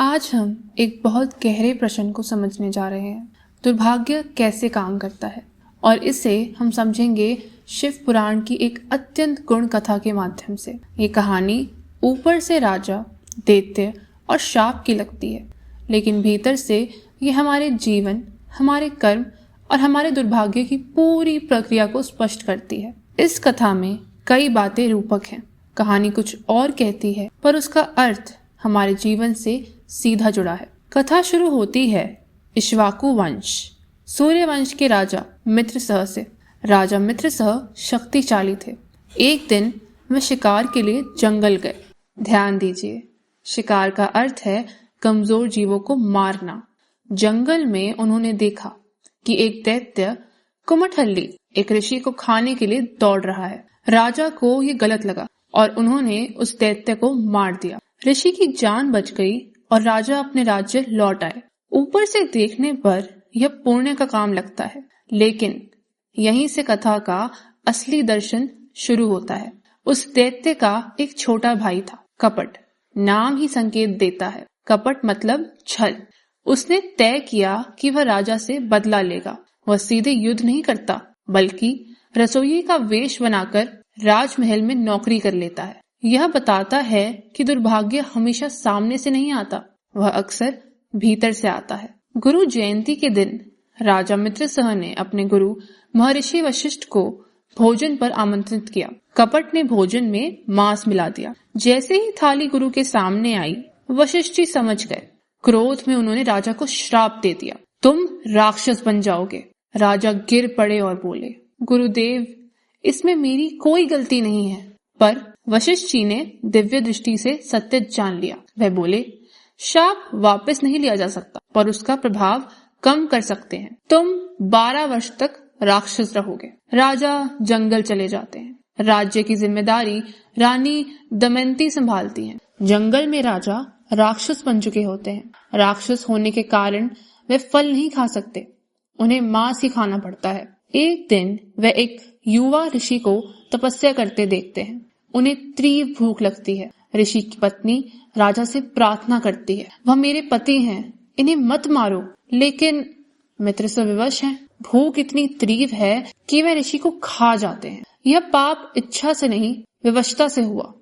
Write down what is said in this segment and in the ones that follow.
आज हम एक बहुत गहरे प्रश्न को समझने जा रहे हैं। दुर्भाग्य कैसे काम करता है, और इसे हम समझेंगे शिव पुराण की एक अत्यंत गुण कथा के माध्यम से। ये कहानी ऊपर से राजा, दैत्य और शाप की लगती है, लेकिन भीतर से ये हमारे जीवन, हमारे कर्म और हमारे दुर्भाग्य की पूरी प्रक्रिया को स्पष्ट करती है। इस कथा में कई बातें रूपक हैं। कहानी कुछ और कहती है, पर उसका अर्थ हमारे जीवन से सीधा जुड़ा है। कथा शुरू होती है इक्ष्वाकु वंश, सूर्य वंश के राजा मित्रसह से। राजा मित्रसह शक्तिशाली थे। एक दिन वे शिकार के लिए जंगल गए। ध्यान दीजिए, शिकार का अर्थ है कमजोर जीवों को मारना। जंगल में उन्होंने देखा कि एक दैत्य कुमठल्ली एक ऋषि को खाने के लिए दौड़ रहा है। राजा को ये गलत लगा और उन्होंने उस दैत्य को मार दिया। ऋषि की जान बच गई और राजा अपने राज्य लौट आए। ऊपर से देखने पर यह पुण्य का काम लगता है, लेकिन यहीं से कथा का असली दर्शन शुरू होता है। उस दैत्य का एक छोटा भाई था, कपट। नाम ही संकेत देता है, कपट मतलब छल। उसने तय किया कि वह राजा से बदला लेगा। वह सीधे युद्ध नहीं करता, बल्कि रसोई का वेश बनाकर राजमहल में नौकरी कर लेता है। यह बताता है कि दुर्भाग्य हमेशा सामने से नहीं आता, वह अक्सर भीतर से आता है। गुरु जयंती के दिन राजा मित्रसह ने अपने गुरु महर्षि वशिष्ठ को भोजन पर आमंत्रित किया। कपट ने भोजन में मांस मिला दिया। जैसे ही थाली गुरु के सामने आई, वशिष्ठ जी समझ गए। क्रोध में उन्होंने राजा को श्राप दे दिया, तुम राक्षस बन जाओगे। राजा गिर पड़े और बोले, गुरुदेव, इसमें मेरी कोई गलती नहीं है। पर वशिष्ठ जी ने दिव्य दृष्टि से सत्य जान लिया। वह बोले, शाप वापस नहीं लिया जा सकता, पर उसका प्रभाव कम कर सकते हैं। तुम 12 वर्ष तक राक्षस रहोगे। राजा जंगल चले जाते हैं। राज्य की जिम्मेदारी रानी दमयंती संभालती हैं। जंगल में राजा राक्षस बन चुके होते हैं। राक्षस होने के कारण वे फल नहीं खा सकते, उन्हें मांस ही खाना पड़ता है। एक दिन वे एक युवा ऋषि को तपस्या करते देखते हैं। उन्हें तीव्र भूख लगती है। ऋषि की पत्नी राजा से प्रार्थना करती है, वह मेरे पति हैं, इन्हें मत मारो। लेकिन मित्रसह विवश हैं। भूख इतनी तीव्र है कि वे ऋषि को खा जाते हैं। यह पाप इच्छा से नहीं, विवशता से हुआ।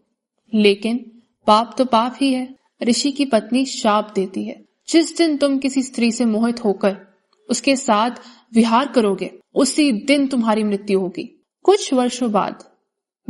लेकिन पाप तो पाप ही है। ऋषि की पत्नी शाप देती है, जिस दिन तुम किसी स्त्री से मोहित होकर उसके साथ विहार करोगे, उसी दिन तुम्हारी मृत्यु होगी। कुछ वर्षों बाद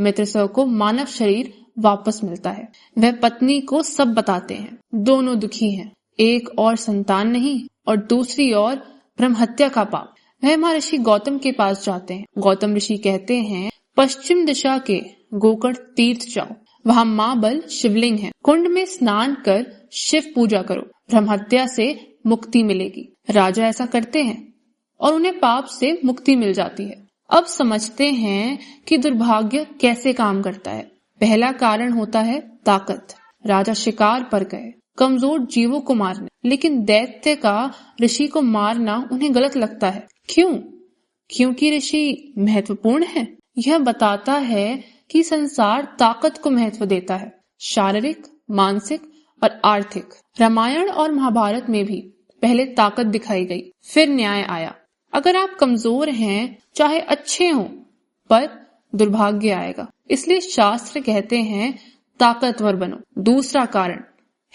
मित्रसह को मानव शरीर वापस मिलता है। वह पत्नी को सब बताते हैं। दोनों दुखी हैं, एक और संतान नहीं और दूसरी ओर ब्रह्महत्या का पाप। वह महर्षि गौतम के पास जाते हैं। गौतम ऋषि कहते हैं, पश्चिम दिशा के गोकर्ण तीर्थ जाओ, वहां मां बल शिवलिंग है। कुंड में स्नान कर शिव पूजा करो, ब्रह्महत्या से मुक्ति मिलेगी। राजा ऐसा करते हैं और उन्हें पाप से मुक्ति मिल जाती है। अब समझते हैं कि दुर्भाग्य कैसे काम करता है। पहला कारण होता है ताकत। राजा शिकार पर गए, कमजोर जीवों को मारने, लेकिन दैत्य का ऋषि को मारना उन्हें गलत लगता है। क्यों? क्योंकि ऋषि महत्वपूर्ण है। यह बताता है कि संसार ताकत को महत्व देता है, शारीरिक, मानसिक और आर्थिक। रामायण और महाभारत में भी पहले ताकत दिखाई गई, फिर न्याय आया। अगर आप कमजोर हैं, चाहे अच्छे हों, पर दुर्भाग्य आएगा। इसलिए शास्त्र कहते हैं ताकतवर बनो। दूसरा कारण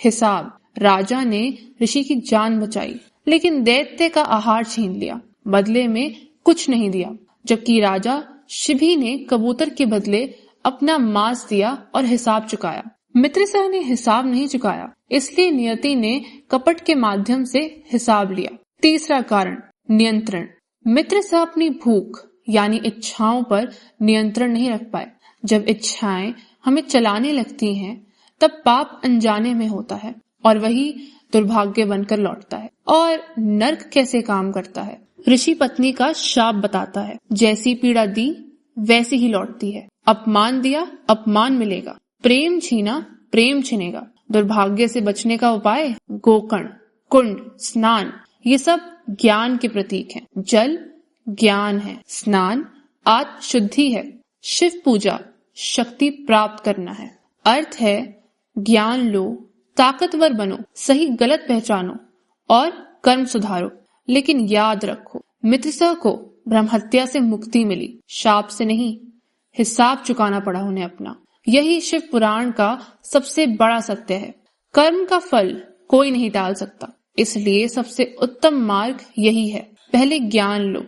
हिसाब। राजा ने ऋषि की जान बचाई, लेकिन दैत्य का आहार छीन लिया, बदले में कुछ नहीं दिया। जबकि राजा शिभी ने कबूतर के बदले अपना मांस दिया और हिसाब चुकाया। मित्रसह ने हिसाब नहीं चुकाया, इसलिए नियति ने कपट के माध्यम से हिसाब लिया। तीसरा कारण नियंत्रण। मित्रसह अपनी भूख यानी इच्छाओं पर नियंत्रण नहीं रख पाए। जब इच्छाएं हमें चलाने लगती हैं, तब पाप अनजाने में होता है और वही दुर्भाग्य बनकर लौटता है। और नर्क कैसे काम करता है? ऋषि पत्नी का शाप बताता है, जैसी पीड़ा दी वैसी ही लौटती है। अपमान दिया, अपमान मिलेगा। प्रेम छीना, प्रेम छिनेगा। दुर्भाग्य से बचने का उपाय गोकर्ण, कुंड, स्नान, ये सब ज्ञान के प्रतीक हैं। जल ज्ञान है, स्नान आत्म शुद्धि है, शिव पूजा शक्ति प्राप्त करना है। अर्थ है ज्ञान लो ताकतवर बनो, सही गलत पहचानो और कर्म सुधारो। लेकिन याद रखो, मित्रसह को ब्रह्महत्या से मुक्ति मिली, शाप से नहीं। हिसाब चुकाना पड़ा उन्हें अपना। यही शिव पुराण का सबसे बड़ा सत्य है। कर्म का फल कोई नहीं टाल सकता, इसलिए सबसे उत्तम मार्ग यही है। पहले ज्ञान लो,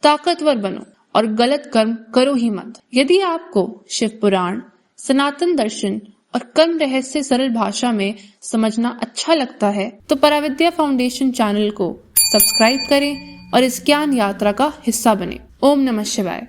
ताकतवर बनो और गलत कर्म करो ही मत। यदि आपको शिव पुराण, सनातन दर्शन और कर्म रहस्य सरल भाषा में समझना अच्छा लगता है तो पराविद्या फाउंडेशन चैनल को सब्सक्राइब करें और इस ज्ञान यात्रा का हिस्सा बने। ओम नमः शिवाय।